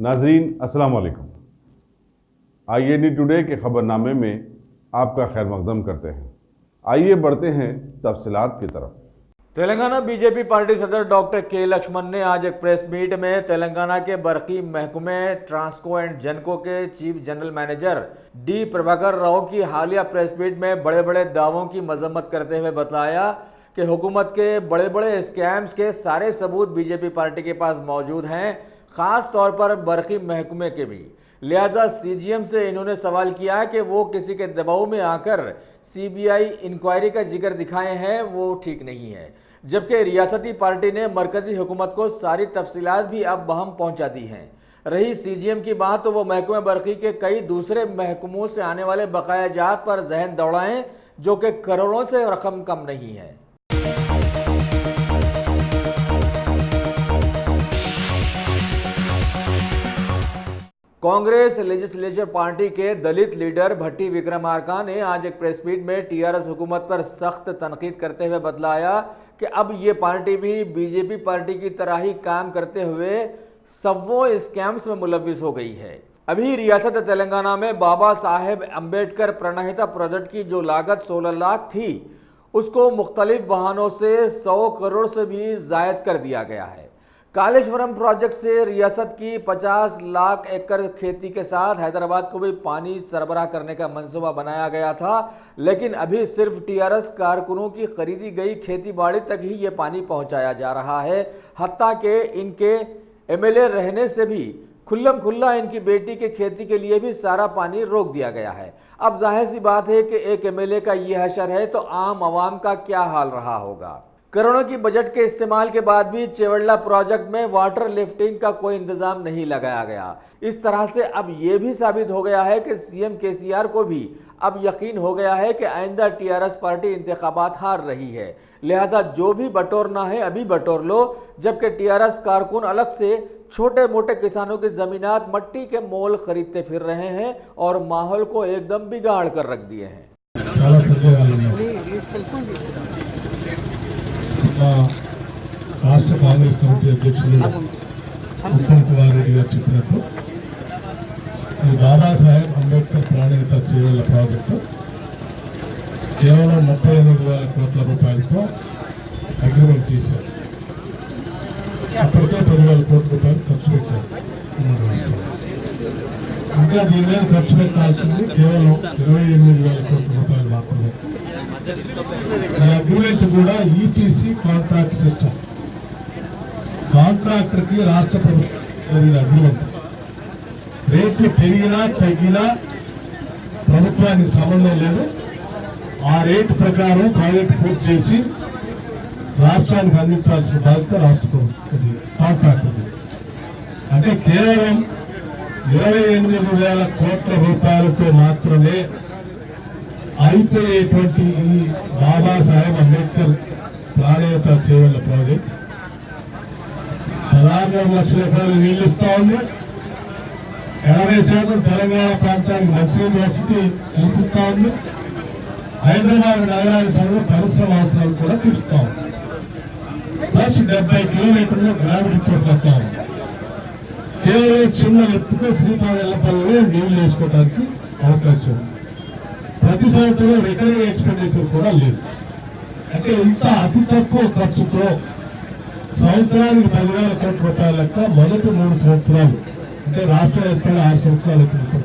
नाजरीन अस्सलाम वालेकुम। IAD टुडे के खबरनामे में आपका खैर मकदम करते हैं। आइए बढ़ते हैं तफसीलात की तरफ। तेलंगाना बीजेपी पार्टी सदर डॉक्टर के लक्ष्मण ने आज एक प्रेस मीट में तेलंगाना के बरकी महकमे ट्रांसको एंड जेनको के chief general manager D Prabhakar Rao की हालिया प्रेस मीट में बड़े बड़े दावों की मजम्मत करते हुए बताया कि हुकूमत के बड़े बड़े स्कैम्स के सारे सबूत बीजेपी पार्टी के पास मौजूद हैं, ख़ास तौर पर बरकी महकमे के भी। लिहाजा CGM से इन्होंने सवाल किया कि वो किसी के दबाव में आकर CBI इंक्वायरी का जिक्र दिखाए हैं, वो ठीक नहीं है। जबकि रियासती पार्टी ने मरकजी हुकूमत को सारी तफसीलात भी अब बहम पहुंचा दी हैं। रही CGM की बात तो वो महकमे बरकी के कई दूसरे महकमों से आने वाले बकाया जात पर जहन दौड़ाएं, जो कि करोड़ों से रकम कम नहीं है। कांग्रेस लेजिस्लेचर पार्टी के दलित लीडर भट्टी विक्रमार्का ने आज एक प्रेस मीट में TRS हुकूमत पर सख्त तनकीद करते हुए बतलाया कि अब ये पार्टी भी बीजेपी पार्टी की तरह ही काम करते हुए सवों स्कैम्स में मुलविस हो गई है। अभी रियासत तेलंगाना में बाबा साहेब अम्बेडकर प्रणहिता प्रोजेक्ट की जो लागत 16 लाख थी, उसको मुख्तलिफ बहानों से 100 करोड़ से भी जायद कर दिया गया है। कालेश्वरम प्रोजेक्ट से रियासत की 50 लाख एकड़ खेती के साथ हैदराबाद को भी पानी सरबराह करने का मंसूबा बनाया गया था, लेकिन अभी सिर्फ TRS कारकुनों की खरीदी गई खेती बाड़ी तक ही ये पानी पहुंचाया जा रहा है। हत्ता के इनके MLA रहने से भी खुल्लम खुल्ला इनकी बेटी के खेती के लिए भी सारा पानी रोक दिया गया है। अब जाहिर सी बात है कि एक MLA का ये हशर है तो आम आवाम का क्या हाल रहा होगा। करोड़ों की बजट के इस्तेमाल के बाद भी चेवड़ला प्रोजेक्ट में वाटर लिफ्टिंग का कोई इंतजाम नहीं लगाया गया। इस तरह से अब यह भी साबित हो गया है कि CM KCR को भी अब यकीन हो गया है कि आइंदा TRS पार्टी इंतखाबात हार रही है। लिहाजा जो भी बटोरना है अभी बटोर लो, जबकि TRS कारकुन अलग से छोटे मोटे किसानों की जमीनात मट्टी के मोल खरीदते फिर रहे हैं और माहौल को एकदम बिगाड़ कर रख दिए हैं। రాష్ట్ర కాంగ్రెస్ కమిటీ అధ్యక్షులు ఉత్తమ్ కుమార్ రెడ్డి గారు చెప్పినట్టు ఈ బాబాసాహెబ్ అంబేద్కర్ ప్రాణహిత చేవెళ్ల ప్రాజెక్టు కేవలం 38,000 కోట్ల రూపాయలతో అగ్రిమెంట్ చేశారు. అప్పటికే 10,000 కోట్ల రూపాయలు ఖర్చు పెట్టారు. ఇంకా దీని మీద ఖర్చు పెట్టాల్సింది కేవలం 28,000 కోట్ల రూపాయలు మాత్రమే. ఈ అగ్రిమెంట్ కూడా EPC కాంట్రాక్ట్ సిస్టమ్. కాంట్రాక్టర్ కి రాష్ట్ర ప్రభుత్వం అగ్రిమెంట్. రేట్లు పెరిగినా తగ్గినా ప్రభుత్వానికి సంబంధం లేదు. ఆ రేటు ప్రకారం ప్రాజెక్ట్ పూర్తి చేసి రాష్ట్రానికి అందించాల్సిన బాధ్యత రాష్ట్ర ప్రభుత్వం కాంట్రాక్టర్. అంటే కేవలం 28,000 కోట్ల రూపాయలతో మాత్రమే అయిపోయేటువంటి ఈ బాబాసాహెబ్ అంబేద్కర్ ప్రాణహిత చేవెళ్ల ప్రాజెక్ట్ 16 లక్షల ఎకరాలు నీళ్లు ఇస్తా ఉంది. 80% తెలంగాణ ప్రాంతానికి మంచినీటి వసతి కల్పిస్తా ఉంది. హైదరాబాద్ నగరానికి సగం పరిశ్రమ అవసరాలు కూడా తీరుస్తా ఉంది. ప్లస్ 70 కిలోమీటర్లు గ్రావిటీ తోటి వస్తా ఉంది. కేవలం చిన్న ఎత్తుతో శ్రీపాదెల్లపల్లిలో నీళ్లు వేసుకోవడానికి అవకాశం ఉంది. ప్రతి సంవత్సరం రికరింగ్ ఎక్స్పెండిచర్ కూడా లేదు. అంటే ఇంత అతి తక్కువ ఖర్చుతో సంవత్సరానికి 10,000 కోట్ల రూపాయల లెక్క మొదటి 3 సంవత్సరాలు, అంటే రాష్ట్ర ఏర్పడి 6 సంవత్సరాలు అవుతుంది.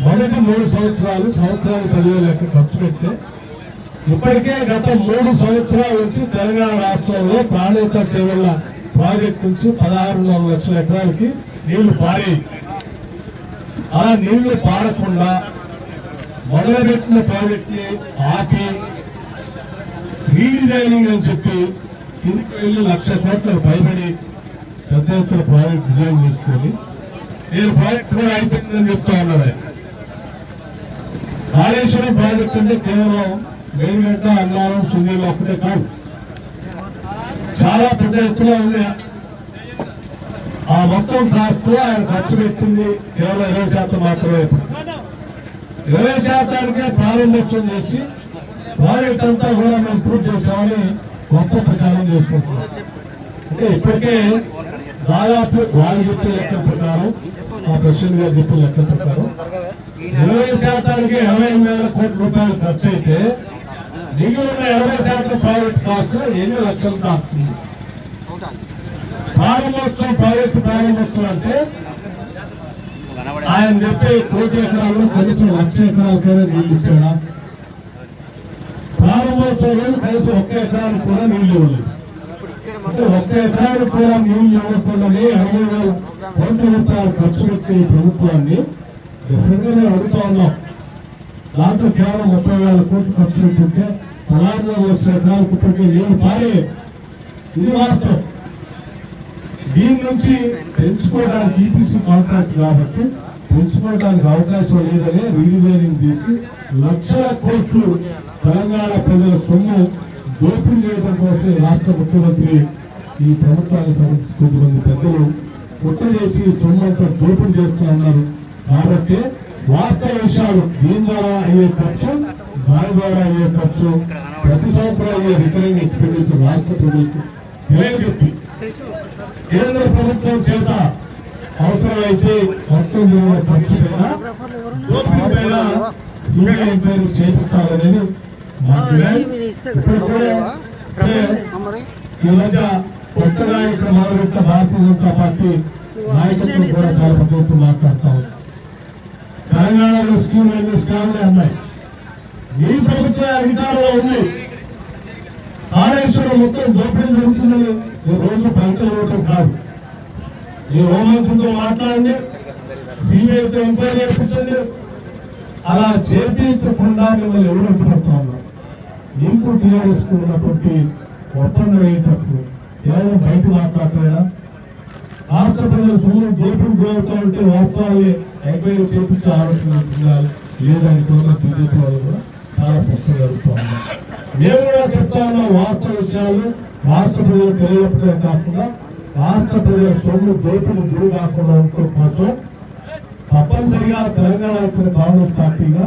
మొదటి 3 సంవత్సరాలు సంవత్సరానికి 10,000 లెక్క ఖర్చు పెడితే ఇప్పటికే గత 3 సంవత్సరాల నుంచి తెలంగాణ రాష్ట్రంలో ప్రాణహిత చేవెళ్ల ప్రాజెక్టు నుంచి 16,000 లక్షల ఎకరాలకి నీళ్లు పారి, ఆ నీళ్లు పారకుండా మొదలుపెట్టిన ప్రాజెక్ట్ ని ఆపి రీడిజైనింగ్ అని చెప్పి కిందికి వెళ్ళి 1,00,000 కోట్లకు పైబడి పెద్ద ఎత్తున ప్రాజెక్ట్ డిజైన్ చేసుకొని నేను ప్రాజెక్ట్ కూడా అయిపోయిందని చెప్తా ఉన్నాను. కాళేశ్వరం ప్రాజెక్ట్ అంటే కేవలం మేడిగడ్డ, అన్నారం, సునీల్ ఒక్కటే కాదు, చాలా పెద్ద ఎత్తున ఉంది. ఆ మొత్తం కాస్ట్ ఆయన ఖర్చు పెట్టింది కేవలం 20% మాత్రమే. 20%కే ప్రారంభోత్సవం చేసి ప్రాజెక్ట్ అంతా కూడా మేము పూర్తి చేస్తామని గొప్ప ప్రచారం చేసుకుంటున్నాం. అంటే ఇప్పటికే దాదాపు వాళ్ళు చెప్పే లెక్క ప్రకారం మా ప్రెసిడెంట్ గారు చెప్పే లెక్క ప్రకారం 20% 28,000 కోట్ల రూపాయలు ఖర్చు అయితే మిగిలిన 20% ప్రైవేట్ కాస్ట్ 8 లక్షలు కాస్తుంది. ప్రారంభోత్సవం ప్రైవేట్ ప్రారంభోత్సవం అంటే ఆయన చెప్పే 1 కోటి ఎకరాలు కనీసం 1,00,000 ఎకరాలకైనా నీళ్లు ఇచ్చాడా? ప్రారంభోత్సవం రోజు కనీసం 1 ఎకరానికి కూడా నీళ్లు ఇవ్వలేదు. అంటే 1 ఎకరానికి కూడా నీళ్లు ఇవ్వకుండానే 60,000 కోట్ల రూపాయలు ఖర్చు పెట్టే ఈ ప్రభుత్వాన్ని డెఫినెట్ గా అడుగుతా ఉన్నాం. దాంట్లో కేవలం 30,000 కోట్లు ఖర్చు పెట్టుకుంటే 16,000 ఎకరాలకు ఇప్పటికే నీళ్లు పారే. ఇది వాస్తవం. దీని నుంచి పెంచుకోవడానికి ఈపీసీ కాంట్రాక్ట్ కాబట్టి పెంచుకోవడానికి అవకాశం లేదని రీడిజైనింగ్ చేసి లక్షల కోట్లు తెలంగాణ ప్రజల సొమ్ము దోపిడీ చేయడం కోసం రాష్ట్ర ముఖ్యమంత్రి ఈ ప్రభుత్వానికి సంబంధించి కొంతమంది పెద్దలు కుట్ర చేసి సొమ్మంతా దోపిడీ చేస్తూ ఉన్నారు. కాబట్టి వాస్తవ విషయాలు దీని ద్వారా అయ్యే ఖర్చు, దాని ద్వారా అయ్యే ఖర్చు, ప్రతి సంవత్సరం అయ్యే రికరింగ్ ఎక్స్పెండిచర్ రాష్ట్ర ప్రభుత్వం తెలియజెప్పి కేంద్ర ప్రభుత్వం చేత అవసరమైతే మొత్తం ఖర్చు పైన దోపిడీ పైన సిబిఐ ఎంక్వైరీ చేయించాలనేది మా డిమాండ్. ఈ మధ్య కొత్తగా ఇక్కడ మొదలుపెట్టిన భారతీయ జనతా పార్టీ నాయకత్వం కూడా చాలా పెద్ద ఎత్తున మాట్లాడుతూ ఉంది. తెలంగాణలో స్కీమ్లు ఎన్ని స్కామ్లే ఉన్నాయి. ఈ ప్రభుత్వం అధికారంలో ఉంది. కాళేశ్వరం మొత్తం దోపిడీ జరుగుతుందని రోజు బ్యాంకులు ఇవ్వటం కాదు. ఈ హోంమంత్రితో మాట్లాడండి, సిబిఐతో ఎంక్వైరీ చేయించండి. అలా చేపించకుండా మిమ్మల్ని ఎవరు అడ్డుపడుతూ ఉన్నారు? మీకు టీఆర్ఎస్ కు ఉన్నటువంటి ఒప్పందం ఏంటప్పుడు కేవలం బయట మాట్లాడతాడా? రాష్ట్ర ప్రజల సొమ్ము దోపిడీ గురవుతూ ఉంటే వాస్తవాన్ని ఎంక్వైరీ చేయించే ఆలోచన లేదని కూడా బీజేపీ వాళ్ళు కూడా చాలా స్పష్టంగా జరుగుతూ ఉన్నారు. మేము కూడా చెప్తా ఉన్నాం, వాస్తవ విషయాలు రాష్ట్ర ప్రజలు తెలియకపోవడం కాకుండా రాష్ట్ర ప్రజల సొమ్ము దోపిడీ గురి కాకుండా ఉండటం కోసం తప్పనిసరిగా తెలంగాణ వచ్చిన కాంగ్రెస్ పార్టీగా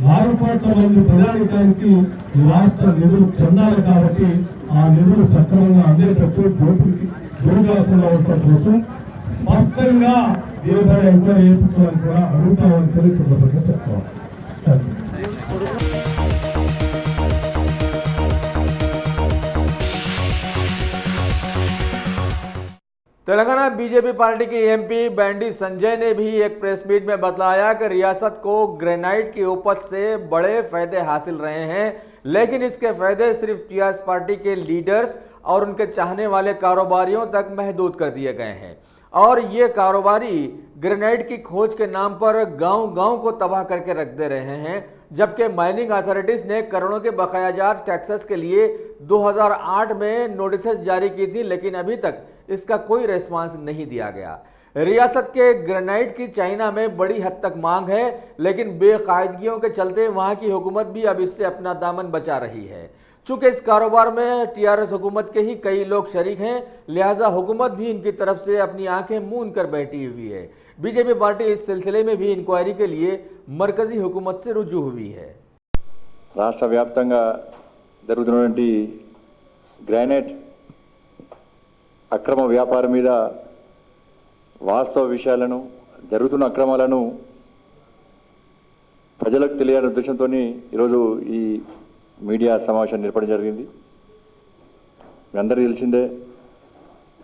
4 కోట్ల మంది ప్రజానికానికి ఈ రాష్ట్ర నిధులు చెందాలి. కాబట్టి ఆ నిధులు సక్రమంగా అందేటట్టు దోపిడీకి గురి కాకుండా ఉండటం కోసం స్పష్టంగా దీనిపై ఎంక్వైరీ చేయించాలని కూడా అడుగుతామని తెలియకుండా చెప్తాం. तेलंगाना बीजेपी पार्टी की एमपी बैंडी संजय ने भी एक प्रेस मीट में बतलाया कि रियासत को ग्रेनाइट की उपज से बड़े फायदे हासिल रहे हैं, लेकिन इसके फायदे सिर्फ टीआरएस पार्टी के लीडर्स और उनके चाहने वाले कारोबारियों तक महदूद कर दिए गए हैं और ये कारोबारी ग्रेनाइट की खोज के नाम पर गांव-गांव को तबाह करके रख दे रहे हैं। जबकि माइनिंग अथॉरिटीज ने करोड़ों के बकायाजात टैक्सेस के लिए 2008 में नोटिस जारी की थी, लेकिन अभी तक इसका कोई रेस्पॉन्स नहीं दिया गया। रियासत के ग्रेनाइट की चाइना में बड़ी हद तक मांग है, लेकिन बेकायदगियों के चलते वहां की हुकूमत भी अब इससे अपना दामन बचा रही है। चूंकि इस कारोबार में टीआरएस हुकूमत के ही कई लोग शरीक हैं, लिहाजा हुकूमत भी इनकी तरफ से अपनी आंखें मूंद कर बैठी हुई है। बीजेपी पार्टी इस सिलसिले में भी इंक्वायरी के लिए मरकजी हुकूमत से रुजू हुई है। రాష్ట్ర వ్యాప్తంగా జరుగుతున్నటువంటి గ్రానైట్ అక్రమ వ్యాపారం మీద వాస్తవ విషయాలను, జరుగుతున్న అక్రమాలను ప్రజలకు తెలియాలనే ఉద్దేశంతో ఈరోజు ఈ మీడియా సమావేశాన్ని ఏర్పడడం జరిగింది. మీ అందరికీ తెలిసిందే,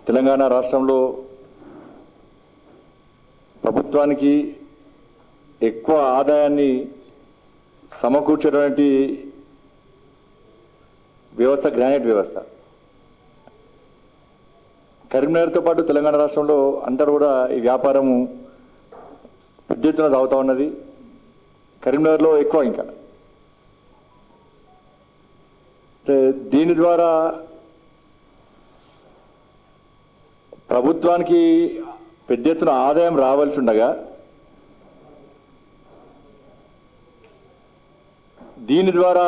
తెలంగాణ రాష్ట్రంలో ప్రభుత్వానికి ఎక్కువ ఆదాయాన్ని సమకూర్చేటువంటి వ్యవస్థ గ్రానైట్ వ్యవస్థ. కరీంనగర్తో పాటు తెలంగాణ రాష్ట్రంలో అందరూ కూడా ఈ వ్యాపారము పెద్ద ఎత్తున సాగుతూ ఉన్నది. కరీంనగర్లో ఎక్కువ. ఇంకా దీని ద్వారా ప్రభుత్వానికి పెద్ద ఎత్తున ఆదాయం రావాల్సి ఉండగా దీని ద్వారా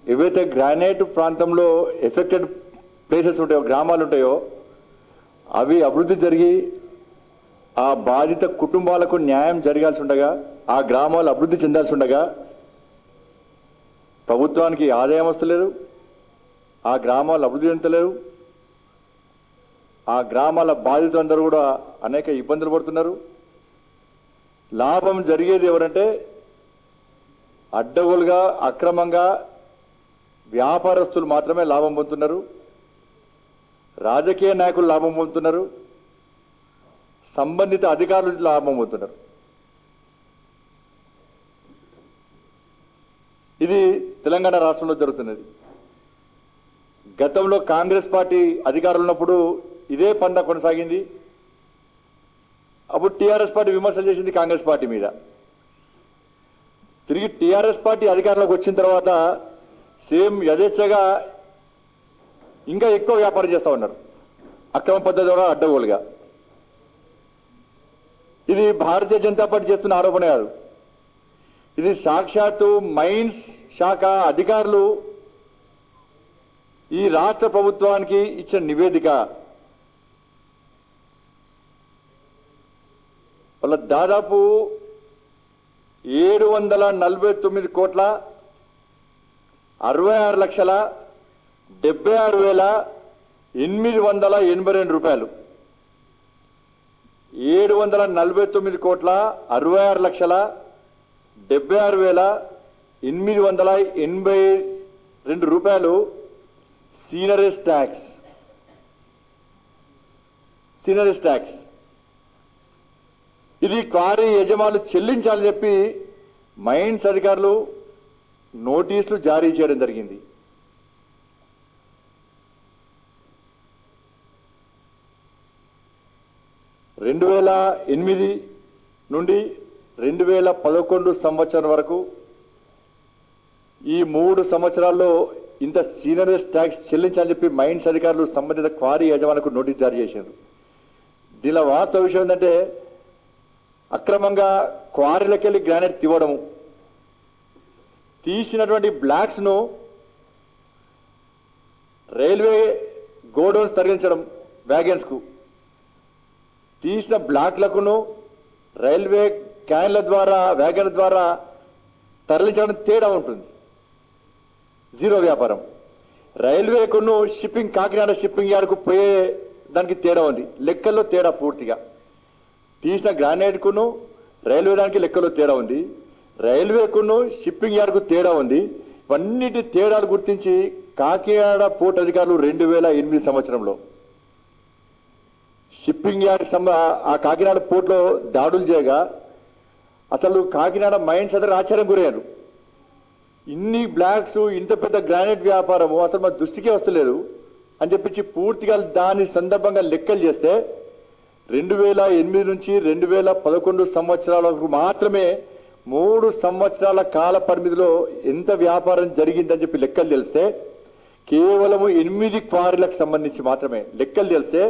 ఏవైతే గ్రానైట్ ప్రాంతంలో ఎఫెక్టెడ్ ప్లేసెస్ ఉంటాయో, గ్రామాలు ఉంటాయో, అవి అభివృద్ధి జరిగి ఆ బాధిత కుటుంబాలకు న్యాయం జరగాల్సి ఉండగా, ఆ గ్రామాలు అభివృద్ధి చెందాల్సి ఉండగా ప్రభుత్వానికి ఆదాయం వస్తలేదు, ఆ గ్రామాలు అభివృద్ధి చెందలేవు. ఆ గ్రామాల బాధితులందరూ కూడా అనేక ఇబ్బందులు పడుతున్నారు. లాభం జరిగేది ఎవరంటే అడ్డగోలుగా అక్రమంగా వ్యాపారస్తులు మాత్రమే లాభం పొందుతున్నారు. రాజకీయ నాయకులు లాభం పొందుతున్నారు. సంబంధిత అధికారులు లాభం పొందుతున్నారు. ఇది తెలంగాణ రాష్ట్రంలో జరుగుతున్నది. గతంలో కాంగ్రెస్ పార్టీ అధికారంలో ఉన్నప్పుడు ఇదే పంద కొనసాగింది. అప్పుడు టీఆర్ఎస్ పార్టీ విమర్శలు చేసింది కాంగ్రెస్ పార్టీ మీద. తిరిగి టీఆర్ఎస్ పార్టీ అధికారంలోకి వచ్చిన తర్వాత సేమ్ యథేచ్ఛగా ఇంకా ఎక్కువ వ్యాపారం చేస్తూ ఉన్నారు, అక్రమ పద్ధతి ద్వారా అడ్డగోలుగా. ఇది భారతీయ జనతా పార్టీ చేస్తున్న ఆరోపణ కాదు. ఇది సాక్షాత్తు మైన్స్ శాఖ అధికారులు ఈ రాష్ట్ర ప్రభుత్వానికి ఇచ్చిన నివేదిక. వాళ్ళ దాదాపు 749,76,76,882 రూపాయలు. 746,76,882 రూపాయలు సీనరీస్ ట్యాక్స్. ఇది క్వారీ యజమానులు చెల్లించాలని చెప్పి మైన్స్ అధికారులు నోటీసులు జారీ చేయడం జరిగింది. (2008) నుండి 2011 సంవత్సరం వరకు ఈ 3 సంవత్సరాల్లో ఇంత సీనరీస్ ట్యాక్స్ చెల్లించాలని చెప్పి మైన్స్ అధికారులు సంబంధిత క్వారీ యజమానులకు నోటీస్ జారీ చేశారు. దీనిలో వాస్తవ విషయం ఏంటంటే అక్రమంగా క్వారీలకెళ్ళి గ్రానైట్ తీవడము, తీసినటువంటి బ్లాక్స్ను రైల్వే గోడౌన్స్ తరలించడం, వ్యాగన్స్కు తీసిన బ్లాక్లకును రైల్వే క్యాన్ల ద్వారా వ్యాగన్ ద్వారా తరలించడం తేడా ఉంటుంది. జీరో వ్యాపారం. రైల్వేకును షిప్పింగ్ కాకినాడ షిప్పింగ్ యార్డ్కు పోయే దానికి తేడా ఉంది, లెక్కల్లో తేడా పూర్తిగా. తీసిన గ్రానైట్కును రైల్వే దానికి లెక్కలో తేడా ఉంది, రైల్వేకును షిప్పింగ్ యార్డ్కు తేడా ఉంది. ఇవన్నిటి తేడాలు గుర్తించి కాకినాడ పోర్ట్ అధికారులు 2008 సంవత్సరంలో షిప్పింగ్ యార్డ్ ఆ కాకినాడ పోర్ట్లో దాడులు చేయగా అసలు కాకినాడ మైన్స్ అందరూ ఆశ్చర్యం గురయ్యారు. ఇన్ని బ్లాక్స్, ఇంత పెద్ద గ్రానైట్ వ్యాపారము అసలు మా దృష్టికే వస్తలేదు అని చెప్పించి పూర్తిగా దాని సందర్భంగా లెక్కలు చేస్తే 2008 నుంచి 2011 సంవత్సరాల వరకు మాత్రమే 3 సంవత్సరాల కాల పరిమితిలో ఎంత వ్యాపారం జరిగిందని చెప్పి లెక్కలు తెలిస్తే కేవలం 8 క్వారీలకు సంబంధించి మాత్రమే లెక్కలు తెలిస్తే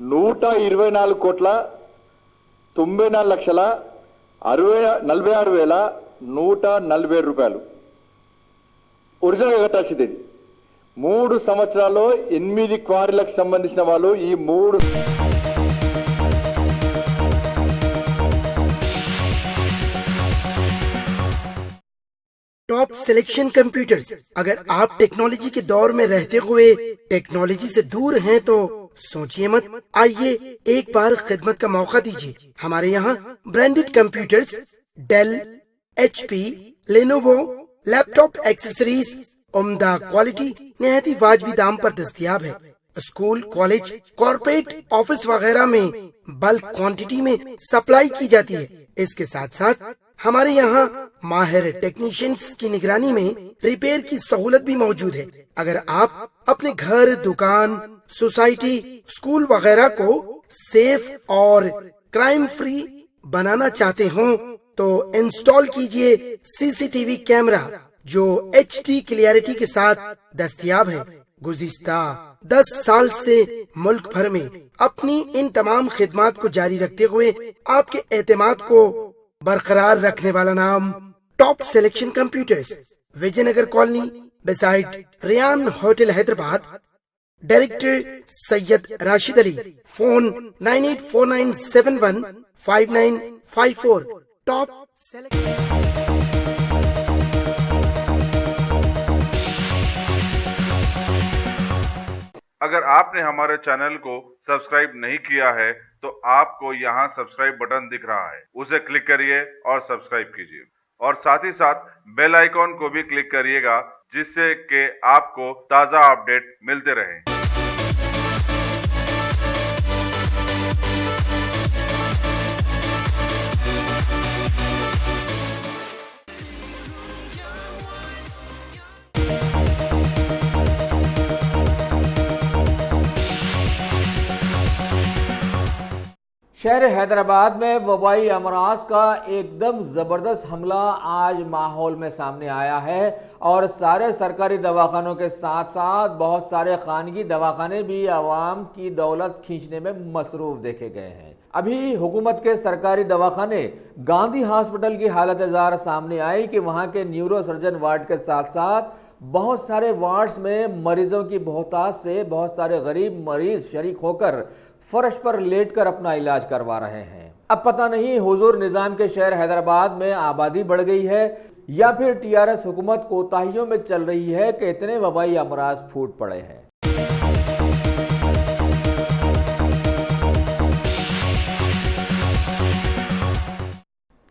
124,94,46,147 రూపాయలు ఒరిజినల్గా కట్టాల్సింది. 3 సంవత్సరాల్లో 8 క్వారీలకు సంబంధించిన వాళ్ళు ఈ 3 टॉप सिलेक्शन कंप्यूटर्स। अगर आप टेक्नोलॉजी के दौर में रहते हुए टेक्नोलॉजी से दूर हैं तो सोचिए मत, आइए एक बार खिदमत का मौका दीजिए। हमारे यहाँ branded computers Dell, HP, Lenovo, laptop accessories उम्दा क्वालिटी निहायती वाजबी दाम पर दस्तयाब है। स्कूल, कॉलेज, कॉर्पोरेट, ऑफिस वगैरह में बल्क क्वांटिटी में सप्लाई की जाती है। इसके साथ साथ हमारे यहाँ माहिर टेक्नीशियंस की निगरानी में रिपेयर की सहूलत भी मौजूद है। अगर आप अपने घर, दुकान, सोसाइटी, स्कूल वगैरह को सेफ और क्राइम फ्री बनाना चाहते हो तो इंस्टॉल कीजिए CCTV कैमरा जो HD क्लियरिटी के साथ दस्तयाब है। गुज़िश्ता 10 साल से मुल्क भर में अपनी इन तमाम खिदमात को जारी रखते हुए आपके एतमाद को बरकरार रखने वाला नाम top selection computers, Vijayanagar colony beside Riyan hotel Hyderabad. Director Syed Rashid Ali. Phone 9849715954। Top अगर आपने हमारे चैनल को सब्सक्राइब नहीं किया है तो आपको यहाँ सब्सक्राइब बटन दिख रहा है, उसे क्लिक करिए और सब्सक्राइब कीजिए और साथ ही साथ बेल आइकॉन को भी क्लिक करिएगा जिससे कि आपको ताज़ा अपडेट मिलते रहें। शहर हैदराबाद में वबाई अमराज का एकदम ज़बरदस्त हमला आज माहौल में सामने आया है और सारे सरकारी दवाखानों के साथ साथ बहुत सारे खानगी दवाखाने भी आवाम की दौलत खींचने में मसरूफ देखे गए हैं। अभी हुकूमत के सरकारी दवाखाने गांधी हॉस्पिटल की हालत जार सामने आई कि वहां के न्यूरो सर्जन वार्ड के साथ साथ बहुत सारे वार्ड्स में मरीजों की बहुतायत से बहुत सारे गरीब मरीज शरीक होकर फर्श पर लेटकर अपना इलाज करवा रहे हैं। अब पता नहीं हुजूर निजाम के शहर हैदराबाद में आबादी बढ़ गई है या फिर टीआरएस हुकूमत कोताहियों में चल रही है कि इतने वबाई अमराज फूट पड़े हैं।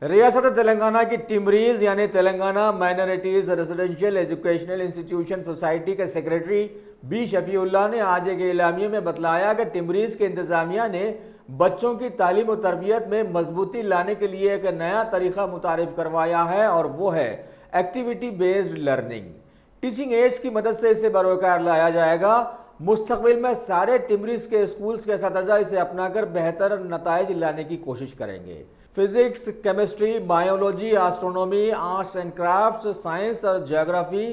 रियासत तेलंगाना की टिमरीज यानी Telangana minorities residential educational institution society के सेक्रेटरी बी शफीउल्लाह ने आज एक एलामिया में बतलाया कि टिमरीज के इंतजामिया ने बच्चों की तालीम और तरबियत में मजबूती लाने के लिए एक नया तरीका मुतारिफ करवाया है और वो है activity based learning. Teaching ads की मदद से इसे बरोकार लाया जाएगा। मुस्तकबिल में सारे टिमरीज के स्कूल्स के असतिज़ा इसे अपनाकर बेहतर नताइज लाने की कोशिश करेंगे। Physics, chemistry, biology, astronomy, arts and crafts, science और ज्योग्राफी,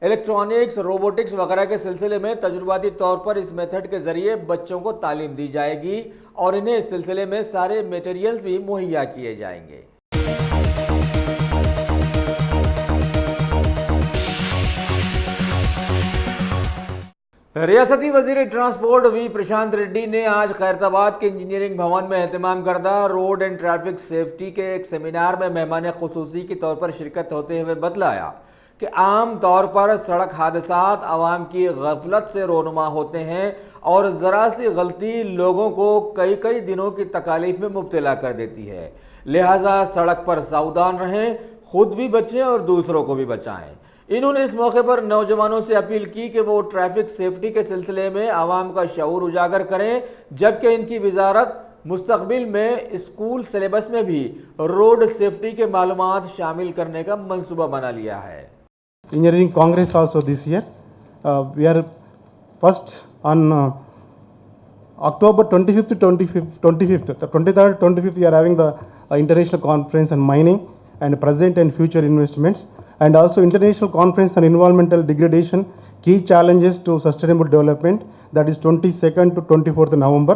इलेक्ट्रॉनिक्स, रोबोटिक्स वगैरह के सिलसिले में तजुर्बाती तौर पर इस मेथड के जरिए बच्चों को तालीम दी जाएगी और इन्हें इस सिलसिले में सारे मटेरियल भी मुहैया किए जाएंगे। रियासती वजीर ट्रांसपोर्ट वी प्रशांत रेड्डी ने आज खैरताबाद के इंजीनियरिंग भवन में एहतमाम करदा रोड एंड ट्रैफिक सेफ्टी के एक सेमिनार में मेहमान खुसूसी के तौर पर शिरकत होते हुए बतलाया कि आम तौर पर सड़क हादसात आवाम की गफलत से रोनुमा होते हैं और ज़रा सी गलती लोगों को कई कई दिनों की तकालीफ में मुब्तला कर देती है। लिहाजा सड़क पर सावधान रहें, खुद भी बचें और दूसरों को भी बचाएं। इन्होंने इस मौके पर नौजवानों से अपील की कि वो ट्रैफिक सेफ्टी के सिलसिले में आवाम का शऊर उजागर करें, जबकि इनकी वजारत मुस्तकबिल में स्कूल सिलेबस में भी रोड सेफ्टी के मालूमात शामिल करने का मंसूबा बना लिया है। Engineering Congress also this year. We are first on October 25th to 23rd, 25th we are having the international conference on mining and present and future investments, and also international conference on environmental degradation, key challenges to sustainable development, that is 22nd to 24th November.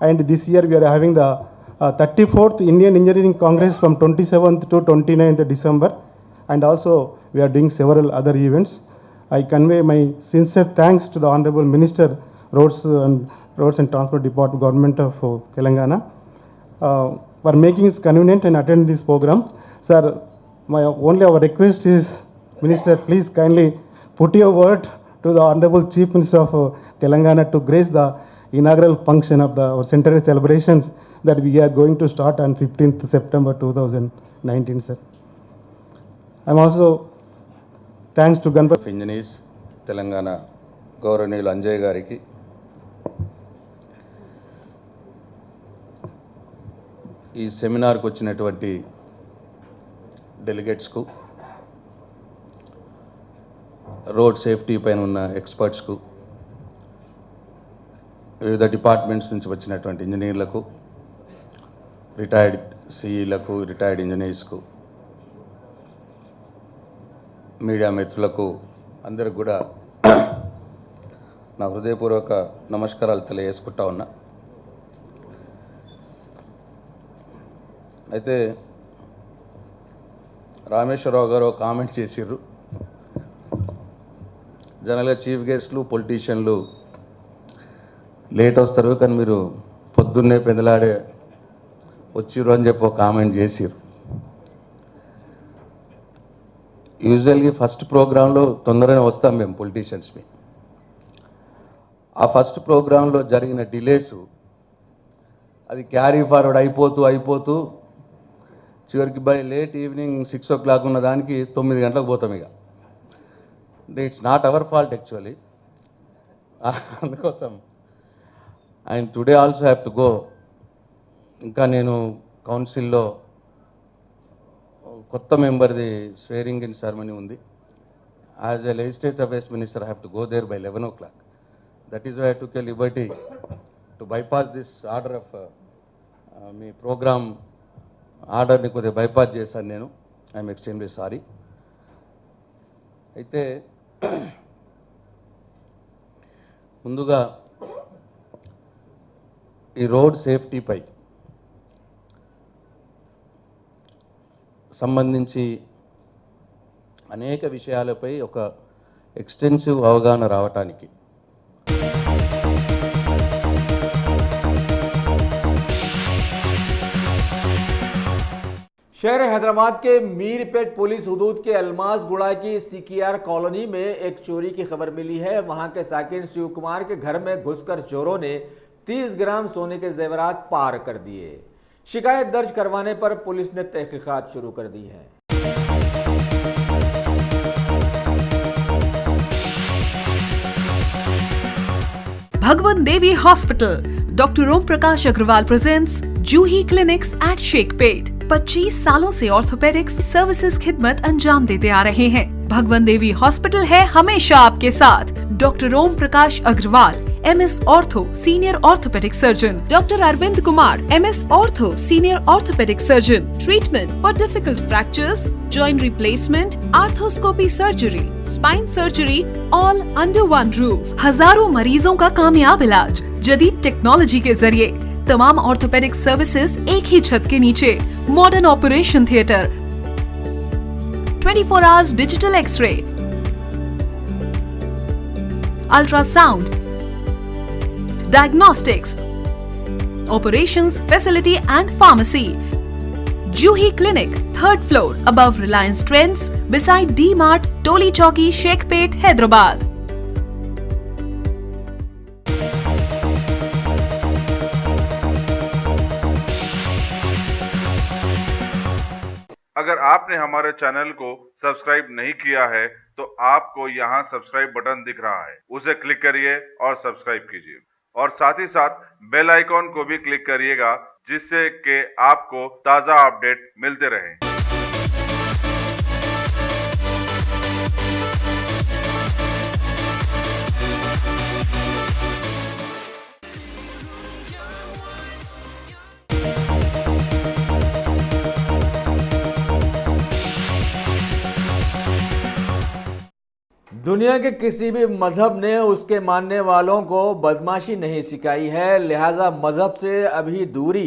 And this year we are having the 34th Indian Engineering Congress from 27th to 29th December, and also we are doing several other events. I convey my sincere thanks to the Honorable Minister, Roads and Transport Department, Government of Telangana, for making it convenient and attend this program. Sir, our request is, Minister, please kindly put your word to the Honorable Chief Minister of Telangana to grace the inaugural function of our centenary celebrations that we are going to start on 15th September 2019, sir. I'm also thanks to Ganpati engineers Telangana గౌరవనీయులు అంజయ్ గారికి, ఈ సెమినార్కు వచ్చినటువంటి డెలిగేట్స్కు, road safety పైన ఉన్న ఎక్స్పర్ట్స్కు, వివిధ departments నుంచి వచ్చినటువంటి ఇంజనీర్లకు, retired సిఈలకు, retired ఇంజనీర్స్కు, media మిత్రులకు అందరికి కూడా నా హృదయపూర్వక నమస్కారాలు తెలియజేసుకుంటా ఉన్నా. అయితే రామేశ్వరరావు గారు కామెంట్ చేసిర్రు, జనరల్గా చీఫ్ గెస్ట్లు పొలిటీషియన్లు లేట్ వస్తారు కానీ మీరు పొద్దున్నే పెందలాడే వచ్చిర్రు అని చెప్పి ఒక కామెంట్ చేసిర్రు. యూజువల్గా ఫస్ట్ ప్రోగ్రాంలో తొందరగా వస్తాం మేము పొలిటీషియన్స్ని. ఆ ఫస్ట్ ప్రోగ్రాంలో జరిగిన డిలేసు అది క్యారీ ఫార్వర్డ్ అయిపోతూ చివరికి బై లేట్ ఈవినింగ్ 6 o'clock ఉన్న దానికి 9 గంటలకు పోతాం. ఇక it's not our fault actually. అందుకోసం and today also have to go. ఇంకా నేను కౌన్సిల్లో కొత్త మెంబర్ది స్వేరింగ్ ఇన్ సెరమనీ ఉంది. As a legislative affairs minister I have to go there by 11 o'clock. That is why I took a liberty to bypass this order of మీ program ఆర్డర్ని కొద్దిగా bypass చేశాను నేను. I'm extremely sorry. అయితే ముందుగా ఈ road సేఫ్టీపై సంబంధించి అనేక విషయాలపై ఒక ఎక్స్టెన్సివ్ అవగాహన రావటానికి शहर हैदराबाद के मीरपेट पुलिस हुदूद के अलमास गुड़ा की सीकीआर कॉलोनी में एक चोरी की खबर मिली है। वहां के साकिन शिव कुमार के घर में घुसकर चोरों ने 30 ग्राम सोने के जेवरात पार कर दिए। शिकायत दर्ज करवाने पर पुलिस ने तहकीकात शुरू कर दी है। भगवान देवी hospital doctor Om Prakash Agarwal presents जूही क्लिनिक्स एट शेखपेट। 25 सालों से ऑर्थोपेडिक्स सर्विसेज खिदमत अंजाम देते आ रहे हैं। भगवान देवी हॉस्पिटल है हमेशा आपके साथ। Doctor Om Prakash Agarwal MS ortho senior orthopaedic surgeon, doctor Arvind Kumar MS ortho senior orthopaedic surgeon. Treatment for difficult fractures, joint replacement, arthroscopy surgery, spine surgery, all under one roof. हजारों मरीजों का कामयाब इलाज जदीद टेक्नोलॉजी के जरिए। तमाम ऑर्थोपेडिक सर्विसेज एक ही छत के नीचे। Modern operation theatre, 24 hours digital x-ray, ultrasound, diagnostics, operations facility and pharmacy. Juhi Clinic, 3rd floor, above Reliance Trends, beside D-Mart, Toli Chowki, Shekhpet, Hyderabad. अगर आपने हमारे चैनल को सब्सक्राइब नहीं किया है तो आपको यहाँ सब्सक्राइब बटन दिख रहा है, उसे क्लिक करिए और सब्सक्राइब कीजिए और साथ ही साथ बेल आइकॉन को भी क्लिक करिएगा, जिससे कि आपको ताजा अपडेट मिलते रहें। दुनिया के किसी भी मजहब ने उसके मानने वालों को बदमाशी नहीं सिखाई है, लिहाजा मजहब से अभी दूरी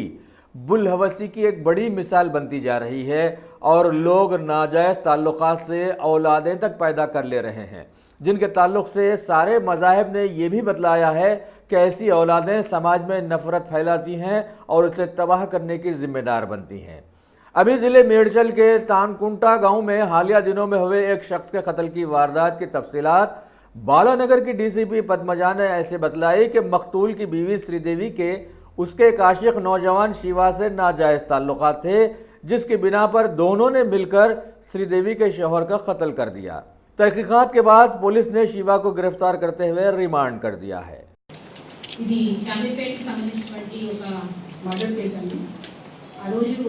बुलहवसी की एक बड़ी मिसाल बनती जा रही है और लोग नाजायज़ ताल्लुकात से औलादें तक पैदा कर ले रहे हैं, जिनके ताल्लुक से सारे मज़ाहिब ने यह भी बतलाया है कि ऐसी औलादें समाज में नफ़रत फैलाती हैं और उसे तबाह करने की जिम्मेदार बनती हैं। अभी ज़िले मेडचल के तानकुंटा गांव में हालिया दिनों में हुए एक शख्स के कत्ल की वारदात की तफसीलात बालानगर की DCP पद्मजा ने ऐसे बतलाई कि मकतूल की बीवी श्रीदेवी के उसके एक आशिक नौजवान शिवा से नाजायज़ ताल्लुकात थे, जिसकी बिना पर दोनों ने मिलकर श्रीदेवी के शौहर का कत्ल कर दिया। तहकीकात के बाद पुलिस ने शिवा को गिरफ्तार करते हुए रिमांड कर दिया है। ఇది శాంతిపేటకి సంబంధించినటువంటి ఒక మర్డర్ కేసు అండి. ఆ రోజు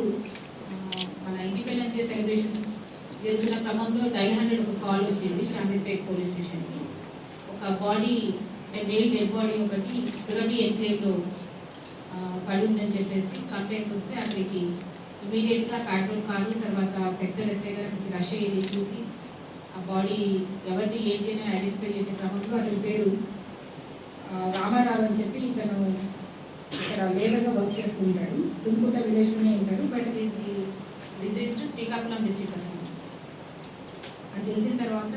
మన ఇండిపెండెన్స్ డే సెలబ్రేషన్స్ జరుగుతున్న క్రమంలో డైల్ 100 ఒక కాల్ వచ్చింది శాంతిపేట పోలీస్ స్టేషన్కి. ఒక బాడీ మెయిల్ డెడ్ బాడీ ఒకటి సురభి ఎన్క్లేవ్లో పడి ఉందని చెప్పేసి కంప్లైంట్ వస్తే అక్కడికి ఇమీడియట్గా పెట్రోల్ కారు తర్వాత సెక్టర్ ఎస్ఐ గారు అక్కడికి రష్ అయ్యి చూసి ఆ బాడీ ఎవరిది ఏంటి అని ఐడెంటిఫై చేసే క్రమంలో అతని పేరు రామారావు అని చెప్పి ఇతను ఇక్కడ లేబర్గా వర్క్ చేస్తూ ఉంటాడు. తుంకుట విలేజ్లోనే ఉంటాడు. బట్ ఇది రిజిస్టర్ శ్రీకాకుళం డిస్ట్రిక్ట్ అన్నమాట. అది తెలిసిన తర్వాత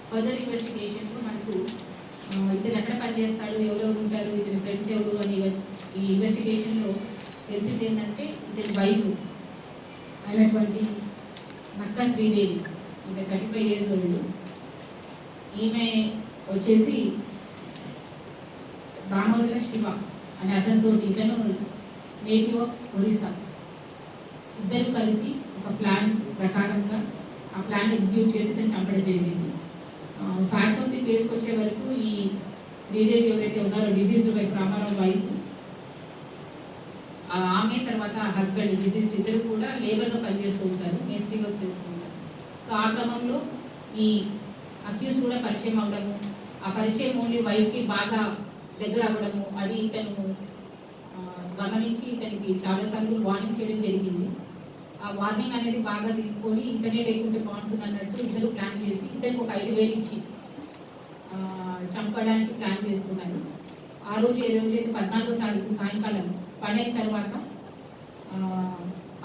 ఫర్దర్ ఇన్వెస్టిగేషన్లో మనకు ఇతను ఎక్కడ పనిచేస్తాడు, ఎవరెవరు ఉంటారు, ఇతని ఫ్రెండ్స్ ఎవరు అని ఈ ఇన్వెస్టిగేషన్లో తెలిసింది ఏంటంటే ఇతని వైఫ్ అయినటువంటి నక్కా శ్రీదేవి, ఈమె 35 years old. ఈమె వచ్చేసి దామోదర శివ అనే అతనితో, ఇతను నేటివ్ ఆఫ్ ఒరిస్సా, ఇద్దరు కలిసి ఒక ప్లాన్ ప్రకారంగా ఆ ప్లాన్ ఎగ్జిక్యూట్ చేసి ఇతను చంపడం జరిగింది. ఫ్యాక్ట్స్ ఆఫ్ ది కేసుకి వచ్చే వరకు ఈ శ్రీదేవి ఎవరైతే ఉన్నారో డిసీజ్డ్ వైఫ్, రామారావు వైఫ్, ఆమె తర్వాత హస్బెండ్ డిసీజ్డ్ ఇద్దరు కూడా లేబర్గా పనిచేస్తూ ఉంటారు, మేస్త్రీ వర్క్ చేస్తూ ఉంటారు. సో ఆ క్రమంలో ఈ అక్యూజ్ కూడా పరిచయం అవ్వడము, ఆ పరిచయం ఓన్లీ వైఫ్కి బాగా దగ్గర అవ్వడము, అది ఇతను గమనించి ఇతనికి చాలాసార్లు వార్నింగ్ చేయడం జరిగింది. ఆ వార్నింగ్ అనేది బాగా తీసుకొని ఇతనే లేకుంటే బాగుంటుంది అన్నట్టు ఇద్దరు ప్లాన్ చేసి ఇతనికి ఒక 5,000 ఇచ్చి చంపడానికి ప్లాన్ చేసుకున్నారు. ఆ రోజు ఏ రోజైతే 14వ తారీఖు సాయంకాలం పని అయిన తర్వాత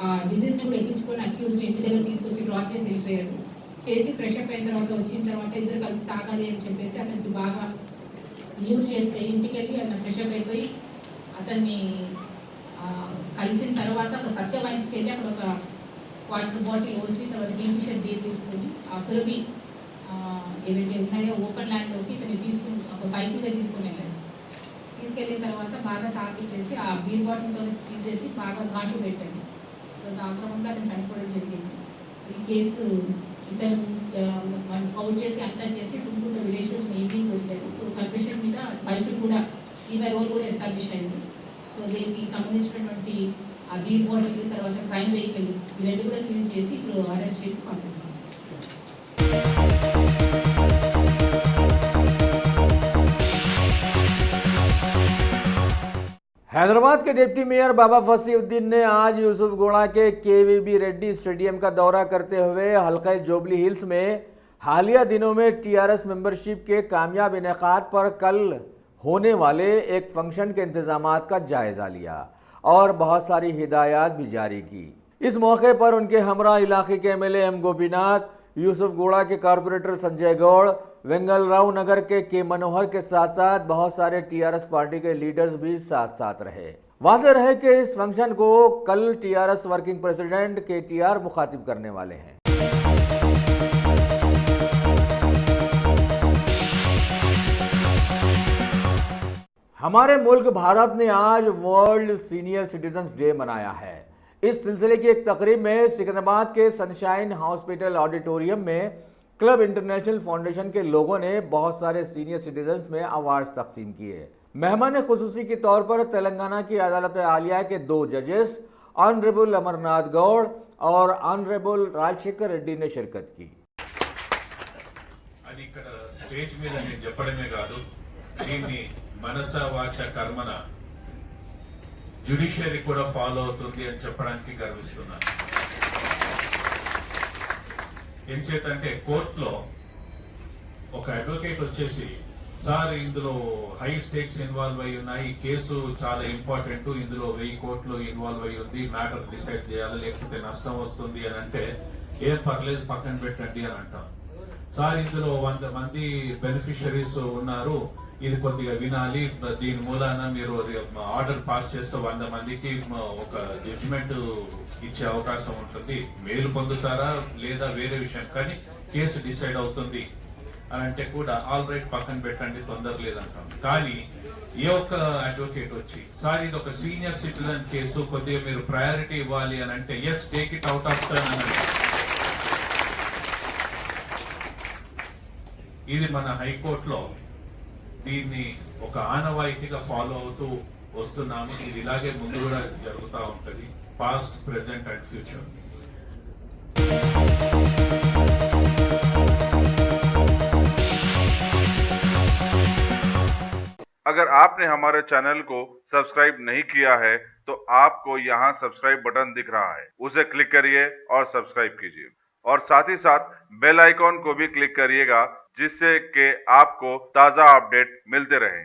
ఆ డిసీజ్ని కూడా ఎక్కించుకొని అక్యూజ్డ్ ఇంటి దగ్గర తీసుకొచ్చి డ్రాప్ చేసి వెళ్ళిపోయాడు. చేసి ఫ్రెష్ అప్ అయిన తర్వాత వచ్చిన తర్వాత ఇద్దరు కలిసి తాగాలి అని చెప్పేసి అతనికి బాగా యూజ్ చేస్తే ఇంటికి వెళ్ళి అతను ఫ్రెష్ అప్ అయిపోయి అతన్ని కలిసిన తర్వాత ఒక సత్య వైన్స్కి వెళ్ళి అక్కడ ఒక వాటర్ బాటిల్ ఓసి తర్వాత కింగ్ఫిషర్ బీర్ తీసుకొని ఆ సురభి ఏదైతే ఉన్నాయో ఓపెన్ ల్యాండ్లోకి ఇతన్ని తీసుకుని ఒక బైక్ మీద తీసుకొని వెళ్ళారు. తీసుకెళ్ళిన తర్వాత బాగా తాపించేసి ఆ బీర్ బాటిల్తో తీసేసి బాగా ఘాటు పెట్టాడు. సో దాని క్రమంలో అతను చనిపోవడం జరిగింది. ఈ కేసు ఇతను మనం స్కౌట్ చేసి అంతా చేసి తుంగుట విలేజ్లో ఈవినింగ్ దొరికారు. సో కన్ఫెషన్ మీద బైబిల్ కూడా ఈమె రోల్ కూడా ఎస్టాబ్లిష్ అయింది. సో దీనికి సంబంధించినటువంటి ఆ బీర్ బాటిల్ తర్వాత క్రైమ్ వెహికల్ ఈ రెండు కూడా సీజ్ చేసి ఇప్పుడు అరెస్ట్ చేసి పంపిస్తాం. हैदराबाद के डिप्टी मेयर बाबा फसीउद्दीन ने आज यूसुफगोड़ा के केवीबी रेड्डी स्टेडियम का दौरा करते हुए हल्का जोबली हिल्स में हालिया दिनों में टीआरएस मेंबरशिप के कामयाब इनेकाद पर कल होने वाले एक फंक्शन के इंतजामात का जायजा लिया और बहुत सारी हिदायत भी जारी की। इस मौके पर उनके हमरा इलाके के एमएलए एम गोपीनाथ, यूसुफगोड़ा के कॉरपोरेटर संजय गौड़, वेंगलराव नगर के मनोहर के साथ साथ बहुत सारे टीआरएस पार्टी के लीडर्स भी साथ साथ रहे। वाज़ेह रहे कि इस फंक्शन को कल टीआरएस वर्किंग प्रेसिडेंट केटीआर मुखातिब करने वाले हैं। हमारे मुल्क भारत ने आज वर्ल्ड सीनियर सिटीजन्स डे मनाया है। इस सिलसिले की एक तकरीब में सिकंदराबाद के सनशाइन हॉस्पिटल ऑडिटोरियम में क्लब इंटरनेशनल फाउंडेशन के लोगों ने बहुत सारे सीनियर सिटीजन्स में अवार्ड्स तकसीम किए। मेहमान खुसूसी के तौर पर तेलंगाना की अदालत आलिया के 2 जजेस ऑनरेबल अमरनाथ गौड़ और ऑनरेबल राजशेखर रेड्डी ने शिरकत की। అది ఇక్కడ స్టేజ్ మీద నేను చెప్పడమే కాదు, దీన్ని మనస వాచ కర్మన జ్యుడిషియరీ కూడా ఫాలో అవుతుంది అని చెప్పడానికి గర్విస్తున్నాను. ఎంచేతంటే కోర్టులో ఒక అడ్వకేట్ వచ్చేసి, సార్ ఇందులో హై స్టేక్స్ ఇన్వాల్వ్ అయి ఉన్నాయి, కేసు చాలా ఇంపార్టెంట్, ఇందులో 1000 కోట్లు ఇన్వాల్వ్ అయి ఉంది, మ్యాటర్ డిసైడ్ చేయాలి లేకపోతే నష్టం వస్తుంది అని అంటే, ఏం పర్లేదు పక్కన పెట్టండి అని అంటాం. సార్ ఇందులో 100 మంది బెనిఫిషరీస్ ఉన్నారు, ఇది కొద్దిగా వినాలి, దీని మూలాన మీరు ఆర్డర్ పాస్ చేస్తే 100 మందికి ఒక జడ్జిమెంట్ ఇచ్చే అవకాశం ఉంటుంది, మేలు పొందుతారా లేదా వేరే విషయం, కానీ కేసు డిసైడ్ అవుతుంది అని అంటే కూడా ఆల్ రైట్ పక్కన పెట్టండి తొందర లేదంటాం. కానీ ఏ ఒక్క అడ్వకేట్ వచ్చి, సార్ ఇది ఒక సీనియర్ సిటిజన్ కేసు, కొద్దిగా మీరు ప్రయారిటీ ఇవ్వాలి అని అంటే, yes take it out of turn అని అంటే, ఇది మన హైకోర్టులో దీన్ని ఒక ఆనవాయితీగా ఫాలో అవుతూ వస్తున్నాము. ఇది ఇలాగే ముందు కూడా జరుగుతూ ఉంటుంది, పాస్ట్, ప్రెజెంట్ అండ్ ఫ్యూచర్. अगर आपने हमारे चैनल को सब्सक्राइब नहीं किया है तो आपको यहाँ सब्सक्राइब बटन दिख रहा है, उसे क्लिक करिए और सब्सक्राइब कीजिए और साथ ही साथ बेल आइकॉन को भी क्लिक करिएगा, जिससे कि आपको ताज़ा अपडेट मिलते रहें।